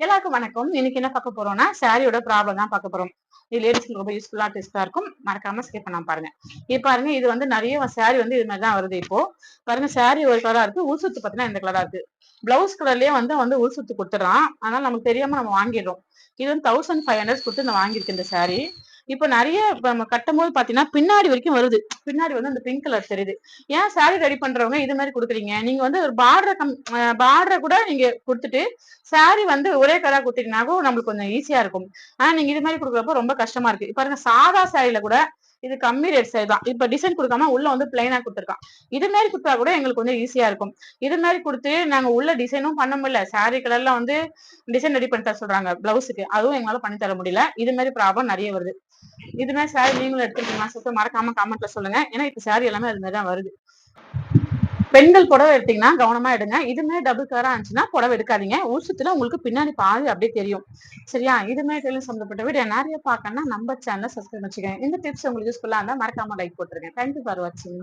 எல்லாருக்கும் வணக்கம். இன்னைக்கு என்ன பார்க்க போறோம்னா சாரியோட ப்ராப்ளம் தான் பார்க்க போறோம். இது லேடிஸ்க்கு ரொம்ப யூஸ்ஃபுல்லா டெஸ்டா இருக்கும். மறக்காம ஸ்கிப் பண்ணாம பாருங்க. இப்ப பாருங்க, இது வந்து நிறைய சாரி வந்து இது மாதிரி தான் வருது. இப்போ பாருங்க, சாரி ஒரு கலரா இருக்கு, உள் சுத்து பாத்தீங்கன்னா இந்த கலரா இருக்கு. பிளவுஸ் கலர்லயே வந்து உள் சுத்து கொடுத்துறான். அதனால நமக்கு தெரியாம நம்ம வாங்கிடுறோம். இது வந்து 1500 கொடுத்து நான் வாங்கியிருக்கு இந்த சாரி. இப்ப நிறைய நம்ம கட்டும் போது பாத்தீங்கன்னா பின்னாடி வரைக்கும் வருது. பின்னாடி வந்து அந்த பிங்க் கலர் தெரியுது. ஏன் சாரி ரெடி பண்றவங்க இது மாதிரி கொடுக்குறீங்க? நீங்க வந்து ஒரு பார்டரை கூட நீங்க கொடுத்துட்டு சாரி வந்து ஒரே கலரா கொடுத்தீங்கன்னாக்கும் நம்மளுக்கு கொஞ்சம் ஈஸியா இருக்கும். ஆனா நீங்க இது மாதிரி கொடுக்குறப்ப ரொம்ப கஷ்டமா இருக்கு. இப்ப பாருங்க, சாதா சாரில கூட இது கம்மி ரேட் சாரி தான். இப்ப டிசைன் கொடுக்காம உள்ள வந்து பிளைனா கொடுத்துருக்கான். இது மாதிரி கொடுத்தா கூட எங்களுக்கு கொஞ்சம் ஈஸியா இருக்கும். இது மாதிரி கொடுத்து நாங்க உள்ள டிசைனும் பண்ண முடியல. சாரி கலர்ல வந்து டிசைன் ரெடி பண்ணி தர சொல்றாங்க பிளவுஸுக்கு, அதுவும் எங்களால பண்ணி தர முடியல. இது மாதிரி ப்ராப்ளம் நிறைய வருது. இது மாதிரி சாரி நீங்களும் எடுத்துருக்கீங்களா சொல்லிட்டு மறக்காம கமெண்ட்ல சொல்லுங்க. ஏன்னா இப்ப சாரி எல்லாமே அது மாதிரி தான் வருது. பெண்கள் புடவை எடுத்தீங்கன்னா கவனமா எடுங்க. இதுமே டபுள் கலரா இருந்துச்சுன்னா புடவை எடுக்காதீங்க. உள்சுத்துல உங்களுக்கு பின்னாடி பாதி அப்படியே தெரியும். சரியா? இதுமே டெய்லரிங் சம்பந்தப்பட்ட வீடியோ நிறைய பார்க்கணும்னா நம்ம சேனலை சப்ஸ்கிரைப் வச்சுக்கோங்க. இந்த டிப்ஸ் உங்களுக்கு யூஸ்ஃபுல்லா இருந்தா மறக்காம லைக் போட்டுருங்க. தேங்க்யூ ஃபார் வாட்சிங்.